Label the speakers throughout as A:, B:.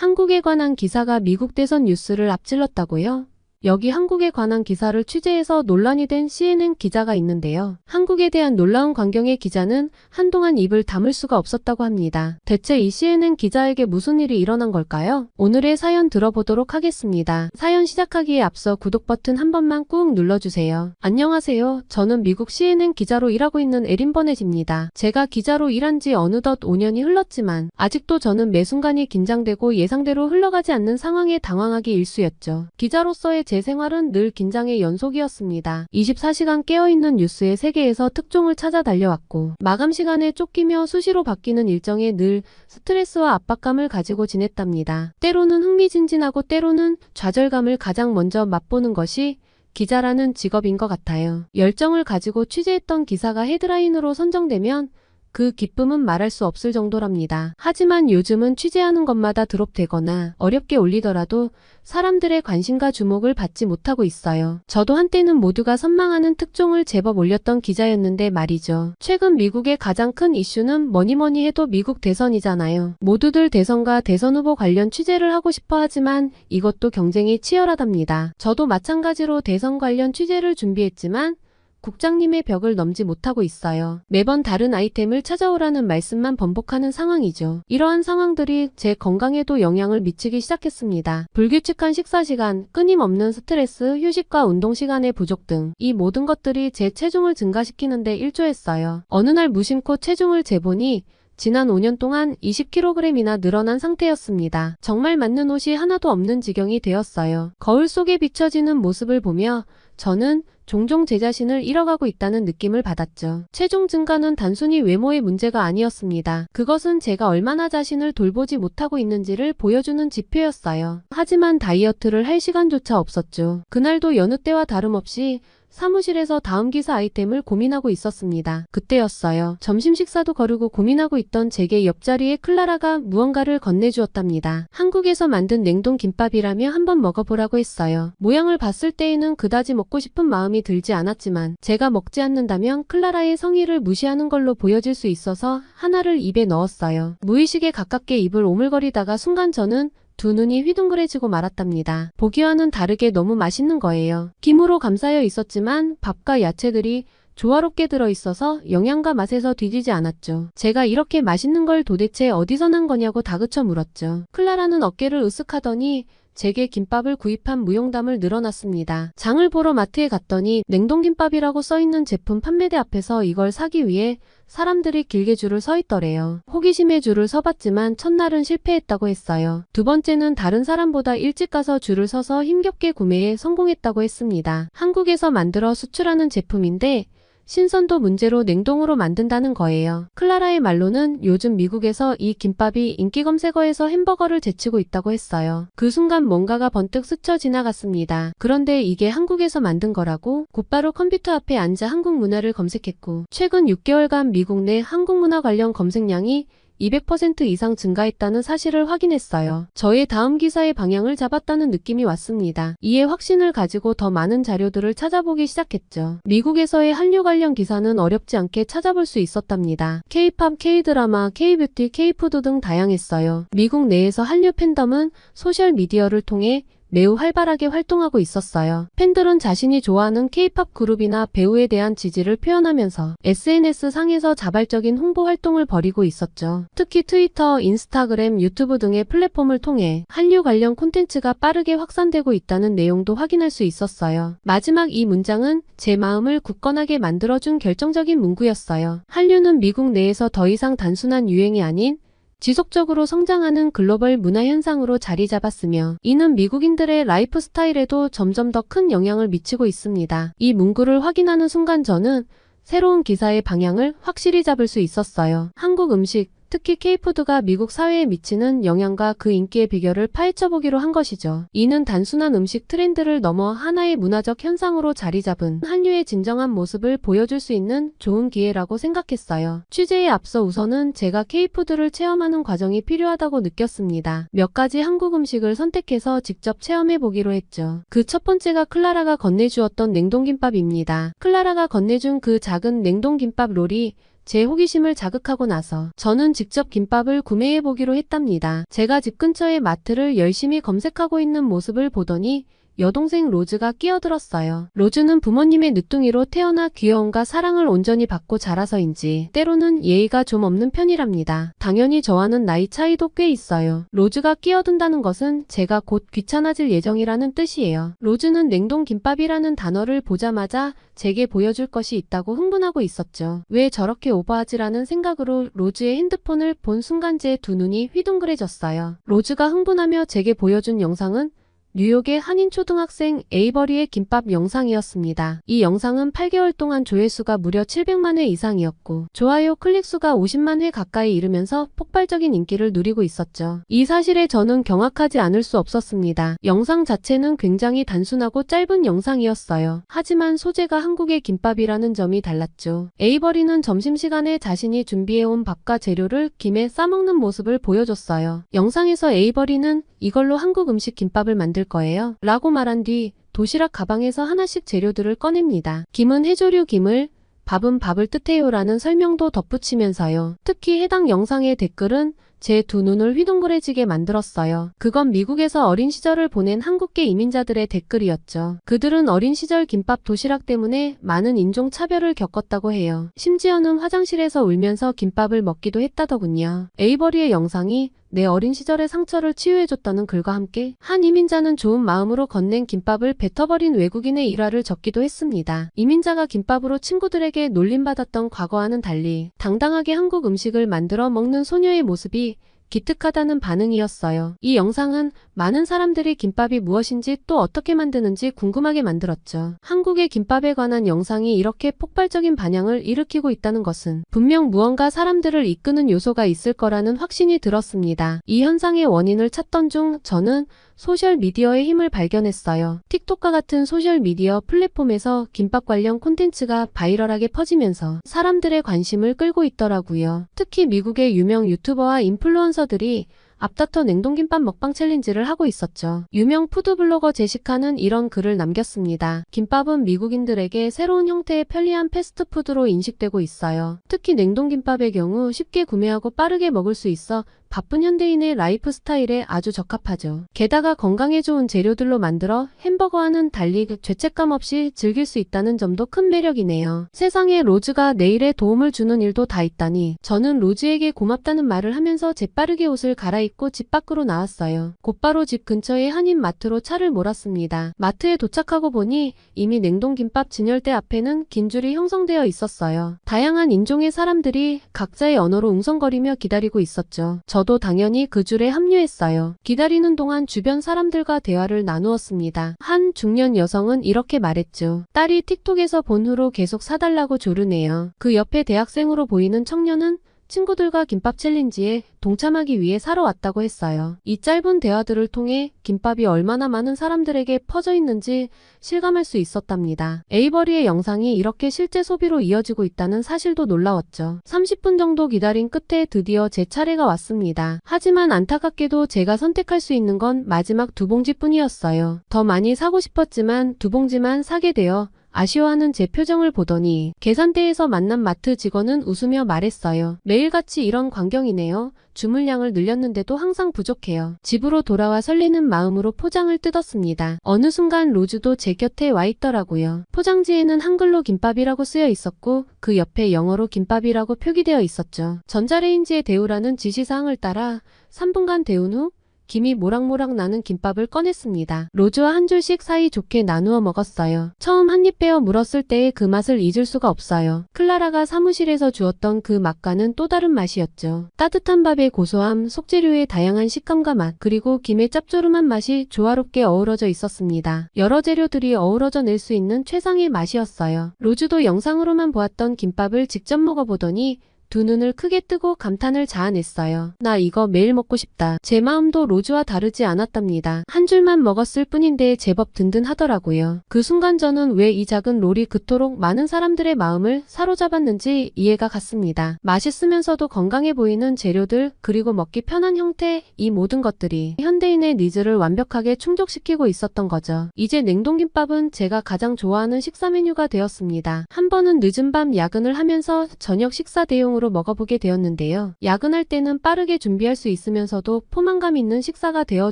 A: 한국에 관한 기사가 미국 대선 뉴스를 앞질렀다고요? 여기 한국에 관한 기사를 취재해서 논란이 된 CNN 기자가 있는데요. 한국에 대한 놀라운 광경의 기자는 한동안 입을 다물 수가 없었다고 합니다. 대체 이 CNN 기자에게 무슨 일이 일어난 걸까요? 오늘의 사연 들어보도록 하겠습니다. 사연 시작하기에 앞서 구독 버튼 한 번만 꾹 눌러주세요. 안녕하세요. 저는 미국 CNN 기자로 일하고 있는 에린 버넷입니다. 제가 기자로 일한 지 어느덧 5년이 흘렀지만 아직도 저는 매 순간이 긴장되고 예상대로 흘러가지 않는 상황에 당황하기 일쑤였죠. 기자로서의 제 생활은 늘 긴장의 연속이었습니다. 24시간 깨어있는 뉴스의 세계에서 특종을 찾아 달려왔고 마감 시간에 쫓기며 수시로 바뀌는 일정에 늘 스트레스와 압박감을 가지고 지냈답니다. 때로는 흥미진진하고 때로는 좌절감을 가장 먼저 맛보는 것이 기자라는 직업인 것 같아요. 열정을 가지고 취재했던 기사가 헤드라인으로 선정되면 그 기쁨은 말할 수 없을 정도랍니다. 하지만 요즘은 취재하는 것마다 드롭되거나 어렵게 올리더라도 사람들의 관심과 주목을 받지 못하고 있어요. 저도 한때는 모두가 선망하는 특종을 제법 올렸던 기자였는데 말이죠. 최근 미국의 가장 큰 이슈는 뭐니뭐니 해도 미국 대선이잖아요. 모두들 대선과 대선 후보 관련 취재를 하고 싶어 하지만 이것도 경쟁이 치열하답니다. 저도 마찬가지로 대선 관련 취재를 준비했지만 국장님의 벽을 넘지 못하고 있어요. 매번 다른 아이템을 찾아오라는 말씀만 번복하는 상황이죠. 이러한 상황들이 제 건강에도 영향을 미치기 시작했습니다. 불규칙한 식사 시간, 끊임없는 스트레스, 휴식과 운동 시간의 부족 등 이 모든 것들이 제 체중을 증가시키는데 일조했어요. 어느 날 무심코 체중을 재보니 지난 5년 동안 20kg이나 늘어난 상태였습니다. 정말 맞는 옷이 하나도 없는 지경이 되었어요. 거울 속에 비춰지는 모습을 보며 저는 종종 제 자신을 잃어가고 있다는 느낌을 받았죠. 체중 증가는 단순히 외모의 문제가 아니었습니다. 그것은 제가 얼마나 자신을 돌보지 못하고 있는지를 보여주는 지표였어요. 하지만 다이어트를 할 시간조차 없었죠. 그날도 여느 때와 다름없이 사무실에서 다음 기사 아이템을 고민하고 있었습니다. 그때였어요. 점심 식사도 거르고 고민하고 있던 제게 옆자리에 클라라가 무언가를 건네주었답니다. 한국에서 만든 냉동 김밥이라며 한번 먹어보라고 했어요. 모양을 봤을 때에는 그다지 먹고 싶은 마음이 들지 않았지만 제가 먹지 않는다면 클라라의 성의를 무시하는 걸로 보여질 수 있어서 하나를 입에 넣었어요. 무의식에 가깝게 입을 오물거리다가 순간 저는 두 눈이 휘둥그레지고 말았답니다. 보기와는 다르게 너무 맛있는 거예요. 김으로 감싸여 있었지만 밥과 야채들이 조화롭게 들어있어서 영양과 맛에서 뒤지지 않았죠. 제가 이렇게 맛있는 걸 도대체 어디서 난 거냐고 다그쳐 물었죠. 클라라는 어깨를 으쓱하더니 제게 김밥을 구입한 무용담을 늘어놨습니다. 장을 보러 마트에 갔더니 냉동김밥이라고 써있는 제품 판매대 앞에서 이걸 사기 위해 사람들이 길게 줄을 서 있더래요. 호기심에 줄을 서봤지만 첫날은 실패했다고 했어요. 두 번째는 다른 사람보다 일찍 가서 줄을 서서 힘겹게 구매에 성공했다고 했습니다. 한국에서 만들어 수출하는 제품인데 신선도 문제로 냉동으로 만든다는 거예요. 클라라의 말로는 요즘 미국에서 이 김밥이 인기 검색어에서 햄버거를 제치고 있다고 했어요. 그 순간 뭔가가 번뜩 스쳐 지나갔습니다. 그런데 이게 한국에서 만든 거라고? 곧바로 컴퓨터 앞에 앉아 한국 문화를 검색했고 최근 6개월간 미국 내 한국 문화 관련 검색량이 200% 이상 증가했다는 사실을 확인했어요. 저의 다음 기사의 방향을 잡았다는 느낌이 왔습니다. 이에 확신을 가지고 더 많은 자료들을 찾아보기 시작했죠. 미국에서의 한류 관련 기사는 어렵지 않게 찾아볼 수 있었답니다. K-팝, K-드라마, K-뷰티, K-푸드 등 다양했어요. 미국 내에서 한류 팬덤은 소셜미디어를 통해 매우 활발하게 활동하고 있었어요. 팬들은 자신이 좋아하는 K-팝 그룹이나 배우에 대한 지지를 표현하면서 SNS 상에서 자발적인 홍보 활동을 벌이고 있었죠. 특히 트위터, 인스타그램, 유튜브 등의 플랫폼을 통해 한류 관련 콘텐츠가 빠르게 확산되고 있다는 내용도 확인할 수 있었어요. 마지막 이 문장은 제 마음을 굳건하게 만들어준 결정적인 문구였어요. 한류는 미국 내에서 더 이상 단순한 유행이 아닌 지속적으로 성장하는 글로벌 문화 현상으로 자리 잡았으며 이는 미국인들의 라이프 스타일에도 점점 더 큰 영향을 미치고 있습니다. 이 문구를 확인하는 순간 저는 새로운 기사의 방향을 확실히 잡을 수 있었어요. 한국 음식, 특히 K-푸드가 미국 사회에 미치는 영향과 그 인기의 비결을 파헤쳐보기로 한 것이죠. 이는 단순한 음식 트렌드를 넘어 하나의 문화적 현상으로 자리 잡은 한류의 진정한 모습을 보여줄 수 있는 좋은 기회라고 생각했어요. 취재에 앞서 우선은 제가 K-푸드를 체험하는 과정이 필요하다고 느꼈습니다. 몇 가지 한국 음식을 선택해서 직접 체험해보기로 했죠. 그 첫 번째가 클라라가 건네주었던 냉동김밥입니다. 클라라가 건네준 그 작은 냉동김밥 롤이 제 호기심을 자극하고 나서 저는 직접 김밥을 구매해 보기로 했답니다. 제가 집 근처의 마트를 열심히 검색하고 있는 모습을 보더니 여동생 로즈가 끼어들었어요. 로즈는 부모님의 늦둥이로 태어나 귀여움과 사랑을 온전히 받고 자라서인지 때로는 예의가 좀 없는 편이랍니다. 당연히 저와는 나이 차이도 꽤 있어요. 로즈가 끼어든다는 것은 제가 곧 귀찮아질 예정이라는 뜻이에요. 로즈는 냉동김밥이라는 단어를 보자마자 제게 보여줄 것이 있다고 흥분하고 있었죠. 왜 저렇게 오버하지라는 생각으로 로즈의 핸드폰을 본 순간 제 두 눈이 휘둥그레졌어요. 로즈가 흥분하며 제게 보여준 영상은 뉴욕의 한인 초등학생 에이버리의 김밥 영상이었습니다. 이 영상은 8개월 동안 조회수가 무려 700만 회 이상이었고 좋아요 클릭수가 50만 회 가까이 이르면서 폭발적인 인기를 누리고 있었죠. 이 사실에 저는 경악하지 않을 수 없었습니다. 영상 자체는 굉장히 단순하고 짧은 영상이었어요. 하지만 소재가 한국의 김밥이라는 점이 달랐죠. 에이버리는 점심시간에 자신이 준비해온 밥과 재료를 김에 싸먹는 모습을 보여줬어요. 영상에서 에이버리는 이걸로 한국 음식 김밥을 만들 거예요 라고 말한 뒤 도시락 가방에서 하나씩 재료들을 꺼냅니다. 김은 해조류 김을, 밥은 밥을 뜻해요 라는 설명도 덧붙이면서요. 특히 해당 영상의 댓글은 제 두 눈을 휘둥그레지게 만들었어요. 그건 미국에서 어린 시절을 보낸 한국계 이민자들의 댓글이었죠. 그들은 어린 시절 김밥 도시락 때문에 많은 인종 차별을 겪었다고 해요. 심지어는 화장실에서 울면서 김밥을 먹기도 했다더군요. 에이버리의 영상이 내 어린 시절의 상처를 치유해줬다는 글과 함께 한 이민자는 좋은 마음으로 건넨 김밥을 뱉어버린 외국인의 일화를 적기도 했습니다. 이민자가 김밥으로 친구들에게 놀림받았던 과거와는 달리 당당하게 한국 음식을 만들어 먹는 소녀의 모습이 기특하다는 반응이었어요. 이 영상은 많은 사람들이 김밥이 무엇인지 또 어떻게 만드는지 궁금하게 만들었죠. 한국의 김밥에 관한 영상이 이렇게 폭발적인 반향을 일으키고 있다는 것은 분명 무언가 사람들을 이끄는 요소가 있을 거라는 확신이 들었습니다. 이 현상의 원인을 찾던 중 저는 소셜미디어의 힘을 발견했어요. 틱톡과 같은 소셜미디어 플랫폼에서 김밥 관련 콘텐츠가 바이럴하게 퍼지면서 사람들의 관심을 끌고 있더라고요. 특히 미국의 유명 유튜버와 인플루언서들이 앞다퉈 냉동김밥 먹방 챌린지를 하고 있었죠. 유명 푸드블로거 제시카는 이런 글을 남겼습니다. 김밥은 미국인들에게 새로운 형태의 편리한 패스트푸드로 인식되고 있어요. 특히 냉동김밥의 경우 쉽게 구매하고 빠르게 먹을 수 있어 바쁜 현대인의 라이프 스타일에 아주 적합하죠. 게다가 건강에 좋은 재료들로 만들어 햄버거와는 달리 죄책감 없이 즐길 수 있다는 점도 큰 매력이네요. 세상에 로즈가 내일에 도움을 주는 일도 다 있다니 저는 로즈에게 고맙다는 말을 하면서 재빠르게 옷을 갈아입고 집 밖으로 나왔어요. 곧바로 집 근처의 한인 마트로 차를 몰았습니다. 마트에 도착하고 보니 이미 냉동김밥 진열대 앞에는 긴 줄이 형성되어 있었어요. 다양한 인종의 사람들이 각자의 언어로 웅성거리며 기다리고 있었죠. 저도 당연히 그 줄에 합류했어요. 기다리는 동안 주변 사람들과 대화를 나누었습니다. 한 중년 여성은 이렇게 말했죠. 딸이 틱톡에서 본 후로 계속 사달라고 조르네요. 그 옆에 대학생으로 보이는 청년은 친구들과 김밥 챌린지에 동참하기 위해 사러 왔다고 했어요. 이 짧은 대화들을 통해 김밥이 얼마나 많은 사람들에게 퍼져 있는지 실감할 수 있었답니다. 에이버리의 영상이 이렇게 실제 소비로 이어지고 있다는 사실도 놀라웠죠. 30분 정도 기다린 끝에 드디어 제 차례가 왔습니다. 하지만 안타깝게도 제가 선택할 수 있는 건 마지막 2봉지뿐이었어요. 더 많이 사고 싶었지만 2봉지만 사게 되어 아쉬워하는 제 표정을 보더니 계산대에서 만난 마트 직원은 웃으며 말했어요. 매일같이 이런 광경이네요. 주물량을 늘렸는데도 항상 부족해요. 집으로 돌아와 설레는 마음으로 포장을 뜯었습니다. 어느 순간 로즈도 제 곁에 와 있더라고요. 포장지에는 한글로 김밥이라고 쓰여 있었고 그 옆에 영어로 김밥이라고 표기되어 있었죠. 전자레인지에 데우라는 지시사항을 따라 3분간 데운 후 김이 모락모락 나는 김밥을 꺼냈습니다. 로즈와 한 줄씩 사이좋게 나누어 먹었어요. 처음 한 입 베어 물었을 때의 그 맛을 잊을 수가 없어요. 클라라가 사무실에서 주었던 그 맛과는 또 다른 맛이었죠. 따뜻한 밥의 고소함, 속재료의 다양한 식감과 맛, 그리고 김의 짭조름한 맛이 조화롭게 어우러져 있었습니다. 여러 재료들이 어우러져 낼 수 있는 최상의 맛이었어요. 로즈도 영상으로만 보았던 김밥을 직접 먹어보더니 두 눈을 크게 뜨고 감탄을 자아냈어요. 나 이거 매일 먹고 싶다. 제 마음도 로즈와 다르지 않았답니다. 한 줄만 먹었을 뿐인데 제법 든든하더라고요. 그 순간 저는 왜 이 작은 롤이 그토록 많은 사람들의 마음을 사로잡았는지 이해가 갔습니다. 맛있으면서도 건강해 보이는 재료들, 그리고 먹기 편한 형태, 이 모든 것들이 현대인의 니즈를 완벽하게 충족시키고 있었던 거죠. 이제 냉동김밥은 제가 가장 좋아하는 식사 메뉴가 되었습니다. 한 번은 늦은 밤 야근을 하면서 저녁 식사 대용으로 먹어보게 되었는데요. 야근할 때는 빠르게 준비할 수 있으면서도 포만감 있는 식사가 되어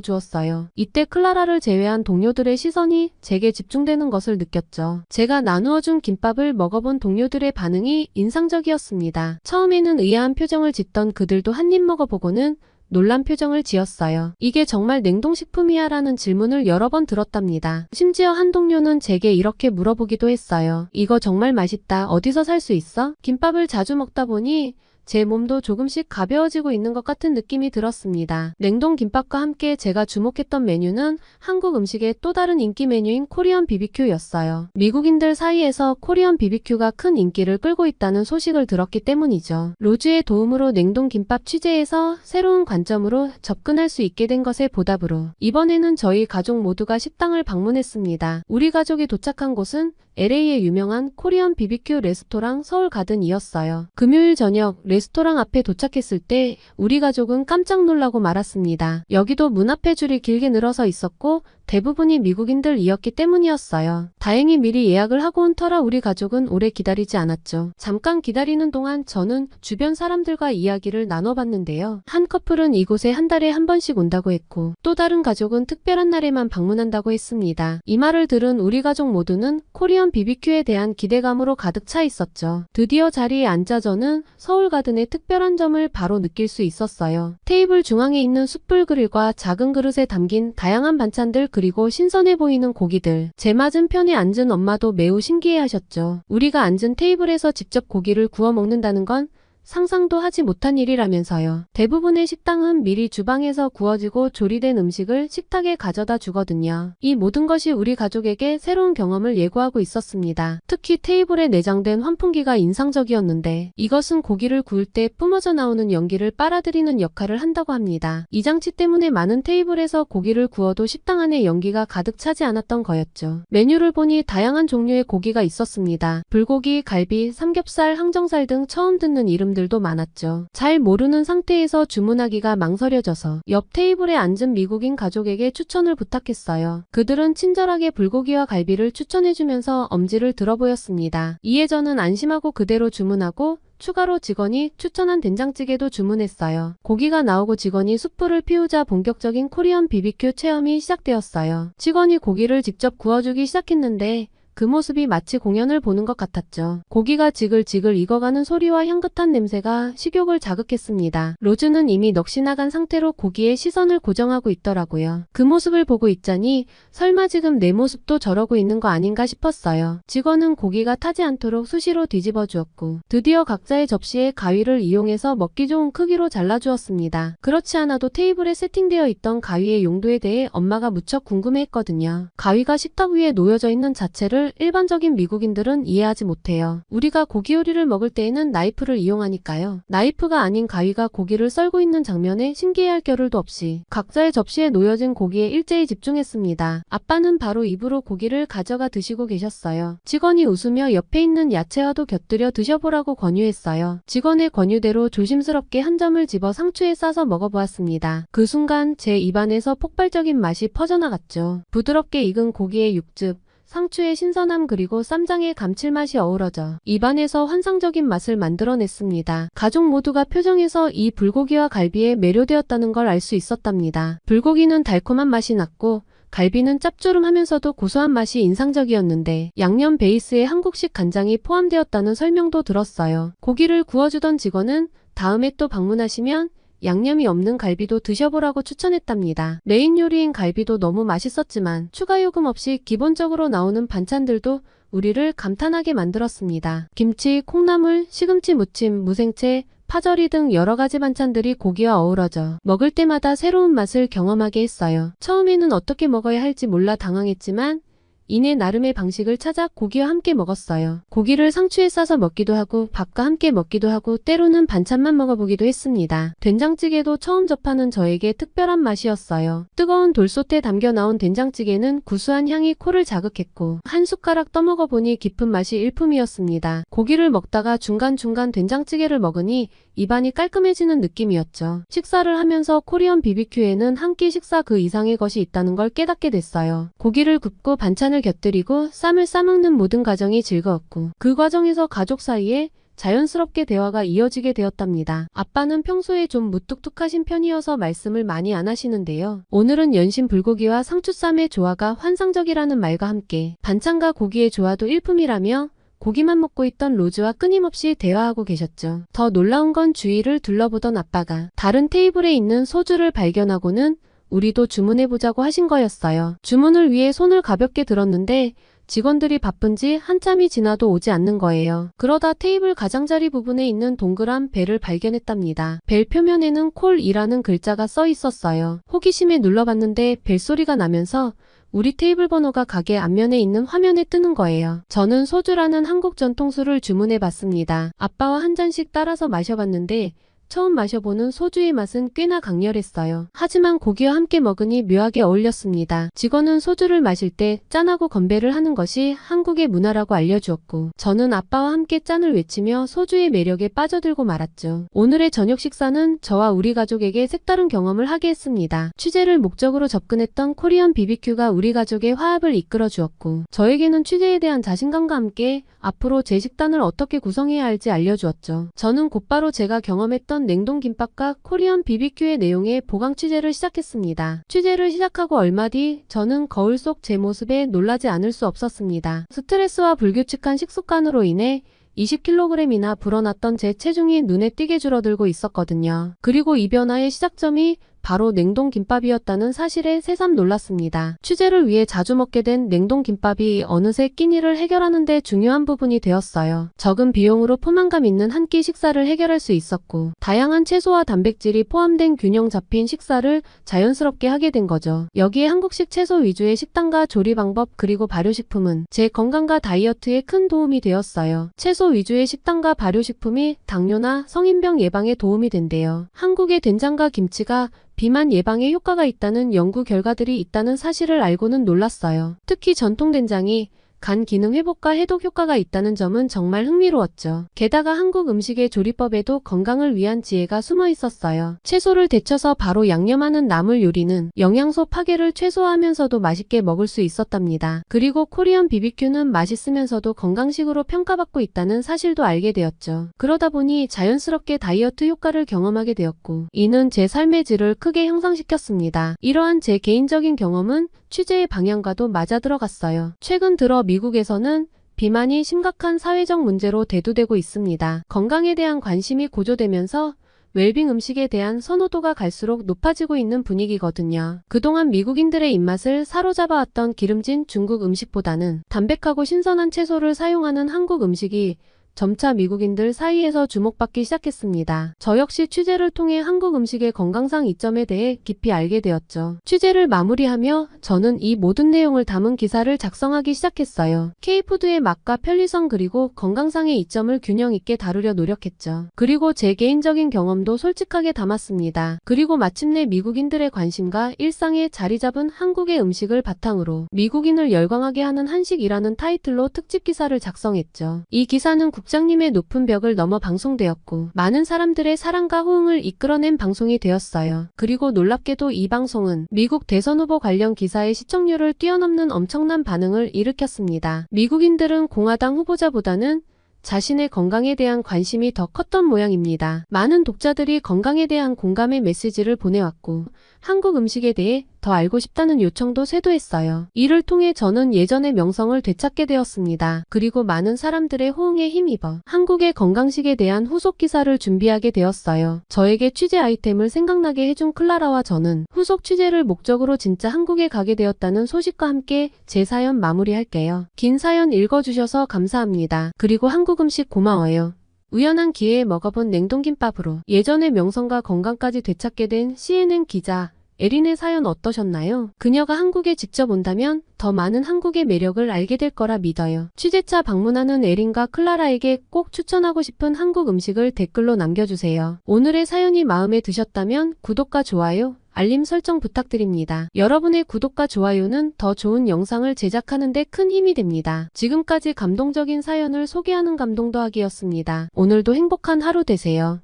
A: 주었어요. 이때 클라라를 제외한 동료들의 시선이 제게 집중되는 것을 느꼈죠. 제가 나누어준 김밥을 먹어본 동료들의 반응이 인상적이었습니다. 처음에는 의아한 표정을 짓던 그들도 한 입 먹어보고는 놀란 표정을 지었어요. 이게 정말 냉동식품이야? 라는 질문을 여러 번 들었답니다. 심지어 한 동료는 제게 이렇게 물어보기도 했어요. 이거 정말 맛있다. 어디서 살 수 있어? 김밥을 자주 먹다 보니 제 몸도 조금씩 가벼워지고 있는 것 같은 느낌이 들었습니다. 냉동 김밥과 함께 제가 주목했던 메뉴는 한국 음식의 또 다른 인기 메뉴인 코리안 BBQ였어요. 미국인들 사이에서 코리안 BBQ가 큰 인기를 끌고 있다는 소식을 들었기 때문이죠. 로즈의 도움으로 냉동 김밥 취재에서 새로운 관점으로 접근할 수 있게 된 것에 보답으로 이번에는 저희 가족 모두가 식당을 방문했습니다. 우리 가족이 도착한 곳은 LA의 유명한 코리안 BBQ 레스토랑 서울 가든이었어요. 금요일 저녁 레스토랑 앞에 도착했을 때 우리 가족은 깜짝 놀라고 말았습니다. 여기도 문 앞에 줄이 길게 늘어서 있었고 대부분이 미국인들이었기 때문이었어요. 다행히 미리 예약을 하고 온 터라 우리 가족은 오래 기다리지 않았죠. 잠깐 기다리는 동안 저는 주변 사람들과 이야기를 나눠봤는데요. 한 커플은 이곳에 한 달에 한 번씩 온다고 했고 또 다른 가족은 특별한 날에만 방문한다고 했습니다. 이 말을 들은 우리 가족 모두는 코리안 BBQ에 대한 기대감으로 가득 차 있었죠. 드디어 자리에 앉아 저는 서울 가든의 특별한 점을 바로 느낄 수 있었어요. 테이블 중앙에 있는 숯불 그릴과 작은 그릇에 담긴 다양한 반찬들, 그리고 신선해 보이는 고기들. 제 맞은편에 앉은 엄마도 매우 신기해하셨죠. 우리가 앉은 테이블에서 직접 고기를 구워 먹는다는 건 상상도 하지 못한 일이라면서요. 대부분의 식당은 미리 주방에서 구워지고 조리된 음식을 식탁에 가져다 주거든요. 이 모든 것이 우리 가족에게 새로운 경험을 예고하고 있었습니다. 특히 테이블에 내장된 환풍기가 인상적이었는데 이것은 고기를 구울 때 뿜어져 나오는 연기를 빨아들이는 역할을 한다고 합니다. 이 장치 때문에 많은 테이블에서 고기를 구워도 식당 안에 연기가 가득 차지 않았던 거였죠. 메뉴를 보니 다양한 종류의 고기가 있었습니다. 불고기, 갈비, 삼겹살, 항정살 등 처음 듣는 이름들도 많았죠. 잘 모르는 상태에서 주문하기가 망설여져서 옆 테이블에 앉은 미국인 가족에게 추천을 부탁했어요. 그들은 친절하게 불고기와 갈비를 추천해주면서 엄지를 들어 보였습니다. 이에 저는 안심하고 그대로 주문하고 추가로 직원이 추천한 된장찌개도 주문했어요. 고기가 나오고 직원이 숯불을 피우자 본격적인 코리안 BBQ 체험이 시작되었어요. 직원이 고기를 직접 구워주기 시작했는데 그 모습이 마치 공연을 보는 것 같았죠. 고기가 지글지글 익어가는 소리와 향긋한 냄새가 식욕을 자극했습니다. 로즈는 이미 넋이 나간 상태로 고기에 시선을 고정하고 있더라고요. 그 모습을 보고 있자니 설마 지금 내 모습도 저러고 있는 거 아닌가 싶었어요. 직원은 고기가 타지 않도록 수시로 뒤집어 주었고 드디어 각자의 접시에 가위를 이용해서 먹기 좋은 크기로 잘라주었습니다. 그렇지 않아도 테이블에 세팅되어 있던 가위의 용도에 대해 엄마가 무척 궁금해했거든요. 가위가 식탁 위에 놓여져 있는 자체를 일반적인 미국인들은 이해하지 못해요. 우리가 고기 요리를 먹을 때에는 나이프를 이용하니까요. 나이프가 아닌 가위가 고기를 썰고 있는 장면에 신기해할 겨를도 없이 각자의 접시에 놓여진 고기에 일제히 집중했습니다. 아빠는 바로 입으로 고기를 가져가 드시고 계셨어요. 직원이 웃으며 옆에 있는 야채와도 곁들여 드셔보라고 권유했어요. 직원의 권유대로 조심스럽게 한 점을 집어 상추에 싸서 먹어보았습니다. 그 순간 제 입안에서 폭발적인 맛이 퍼져나갔죠. 부드럽게 익은 고기의 육즙, 상추의 신선함, 그리고 쌈장의 감칠맛이 어우러져 입안에서 환상적인 맛을 만들어냈습니다. 가족 모두가 표정에서 이 불고기와 갈비에 매료되었다는 걸 알 수 있었답니다. 불고기는 달콤한 맛이 났고 갈비는 짭조름하면서도 고소한 맛이 인상적이었는데 양념 베이스에 한국식 간장이 포함되었다는 설명도 들었어요. 고기를 구워주던 직원은 다음에 또 방문하시면 양념이 없는 갈비도 드셔보라고 추천했답니다. 메인 요리인 갈비도 너무 맛있었지만 추가 요금 없이 기본적으로 나오는 반찬들도 우리를 감탄하게 만들었습니다. 김치, 콩나물, 시금치 무침, 무생채, 파절이 등 여러가지 반찬들이 고기와 어우러져 먹을 때마다 새로운 맛을 경험하게 했어요. 처음에는 어떻게 먹어야 할지 몰라 당황했지만 이내 나름의 방식을 찾아 고기와 함께 먹었어요. 고기를 상추에 싸서 먹기도 하고 밥과 함께 먹기도 하고 때로는 반찬만 먹어보기도 했습니다. 된장찌개도 처음 접하는 저에게 특별한 맛이었어요. 뜨거운 돌솥에 담겨 나온 된장찌개는 구수한 향이 코를 자극했고 한 숟가락 떠먹어보니 깊은 맛이 일품이었습니다. 고기를 먹다가 중간중간 된장찌개를 먹으니 입안이 깔끔해지는 느낌이었죠. 식사를 하면서 코리안 BBQ에는 한 끼 식사 그 이상의 것이 있다는 걸 깨닫게 됐어요. 고기를 굽고 반찬을 곁들이고 쌈을 싸먹는 모든 과정이 즐거웠고 그 과정에서 가족 사이에 자연스럽게 대화가 이어지게 되었답니다. 아빠는 평소에 좀 무뚝뚝하신 편이어서 말씀을 많이 안 하시는데요. 오늘은 연신 불고기와 상추쌈의 조화가 환상적이라는 말과 함께 반찬과 고기의 조화도 일품이라며 고기만 먹고 있던 로즈와 끊임없이 대화하고 계셨죠. 더 놀라운 건 주위를 둘러보던 아빠가 다른 테이블에 있는 소주를 발견하고는 우리도 주문해보자고 하신 거였어요. 주문을 위해 손을 가볍게 들었는데 직원들이 바쁜지 한참이 지나도 오지 않는 거예요. 그러다 테이블 가장자리 부분에 있는 동그란 벨을 발견했답니다. 벨 표면에는 콜이라는 글자가 써 있었어요. 호기심에 눌러봤는데 벨소리가 나면서 우리 테이블 번호가 가게 앞면에 있는 화면에 뜨는 거예요. 저는 소주라는 한국 전통술을 주문해봤습니다. 아빠와 한 잔씩 따라서 마셔봤는데 처음 마셔보는 소주의 맛은 꽤나 강렬했어요. 하지만 고기와 함께 먹으니 묘하게 어울렸습니다. 직원은 소주를 마실 때 짠하고 건배를 하는 것이 한국의 문화라고 알려주었고 저는 아빠와 함께 짠을 외치며 소주의 매력에 빠져들고 말았죠. 오늘의 저녁 식사는 저와 우리 가족에게 색다른 경험을 하게 했습니다. 취재를 목적으로 접근했던 코리안 BBQ가 우리 가족의 화합을 이끌어 주었고 저에게는 취재에 대한 자신감과 함께 앞으로 제 식단을 어떻게 구성해야 할지 알려주었죠. 저는 곧바로 제가 경험했던 냉동김밥과 코리안 BBQ의 내용에 보강 취재를 시작했습니다. 취재를 시작하고 얼마 뒤 저는 거울 속 제 모습에 놀라지 않을 수 없었습니다. 스트레스와 불규칙한 식습관으로 인해 20kg이나 불어났던 제 체중이 눈에 띄게 줄어들고 있었거든요. 그리고 이 변화의 시작점이 바로 냉동김밥이었다는 사실에 새삼 놀랐습니다. 취재를 위해 자주 먹게 된 냉동김밥이 어느새 끼니를 해결하는 데 중요한 부분이 되었어요. 적은 비용으로 포만감 있는 한 끼 식사를 해결할 수 있었고 다양한 채소와 단백질이 포함된 균형 잡힌 식사를 자연스럽게 하게 된 거죠. 여기에 한국식 채소 위주의 식단과 조리 방법 그리고 발효식품은 제 건강과 다이어트에 큰 도움이 되었어요. 채소 위주의 식단과 발효식품이 당뇨나 성인병 예방에 도움이 된대요. 한국의 된장과 김치가 비만 예방에 효과가 있다는 연구 결과들이 있다는 사실을 알고는 놀랐어요. 특히 전통된장이 간 기능 회복과 해독 효과가 있다는 점은 정말 흥미로웠죠. 게다가 한국 음식의 조리법에도 건강을 위한 지혜가 숨어 있었어요. 채소를 데쳐서 바로 양념하는 나물 요리는 영양소 파괴를 최소화하면서도 맛있게 먹을 수 있었답니다. 그리고 코리안 BBQ는 맛있으면서도 건강식으로 평가받고 있다는 사실도 알게 되었죠. 그러다 보니 자연스럽게 다이어트 효과를 경험하게 되었고 이는 제 삶의 질을 크게 향상시켰습니다. 이러한 제 개인적인 경험은 취재의 방향과도 맞아들어갔어요. 최근 들어 미국에서는 비만이 심각한 사회적 문제로 대두되고 있습니다. 건강에 대한 관심이 고조되면서 웰빙 음식에 대한 선호도가 갈수록 높아지고 있는 분위기거든요. 그동안 미국인들의 입맛을 사로잡아왔던 기름진 중국 음식보다는 담백하고 신선한 채소를 사용하는 한국 음식이 점차 미국인들 사이에서 주목받기 시작했습니다. 저 역시 취재를 통해 한국 음식의 건강상 이점에 대해 깊이 알게 되었죠. 취재를 마무리하며 저는 이 모든 내용을 담은 기사를 작성하기 시작했어요. K푸드의 맛과 편리성 그리고 건강상의 이점을 균형 있게 다루려 노력했죠. 그리고 제 개인적인 경험도 솔직하게 담았습니다. 그리고 마침내 미국인들의 관심과 일상에 자리 잡은 한국의 음식을 바탕으로 미국인을 열광하게 하는 한식이라는 타이틀로 특집 기사를 작성했죠. 이 기사는 국장님의 높은 벽을 넘어 방송되었고 많은 사람들의 사랑과 호응을 이끌어낸 방송이 되었어요. 그리고 놀랍게도 이 방송은 미국 대선 후보 관련 기사의 시청률을 뛰어넘는 엄청난 반응을 일으켰습니다. 미국인들은 공화당 후보자보다는 자신의 건강에 대한 관심이 더 컸던 모양입니다. 많은 독자들이 건강에 대한 공감의 메시지를 보내왔고 한국 음식에 대해 더 알고 싶다는 요청도 쇄도했어요. 이를 통해 저는 예전의 명성을 되찾게 되었습니다. 그리고 많은 사람들의 호응에 힘입어 한국의 건강식에 대한 후속 기사를 준비하게 되었어요. 저에게 취재 아이템을 생각나게 해준 클라라와 저는 후속 취재를 목적으로 진짜 한국에 가게 되었다는 소식과 함께 제 사연 마무리할게요. 긴 사연 읽어주셔서 감사합니다. 그리고 한국 음식 고마워요. 우연한 기회에 먹어본 냉동김밥으로 예전의 명성과 건강까지 되찾게 된 CNN 기자 에린의 사연 어떠셨나요? 그녀가 한국에 직접 온다면 더 많은 한국의 매력을 알게 될 거라 믿어요. 취재차 방문하는 에린과 클라라에게 꼭 추천하고 싶은 한국 음식을 댓글로 남겨주세요. 오늘의 사연이 마음에 드셨다면 구독과 좋아요, 알림 설정 부탁드립니다. 여러분의 구독과 좋아요는 더 좋은 영상을 제작하는 데 큰 힘이 됩니다. 지금까지 감동적인 사연을 소개하는 감동 더하기였습니다. 오늘도 행복한 하루 되세요.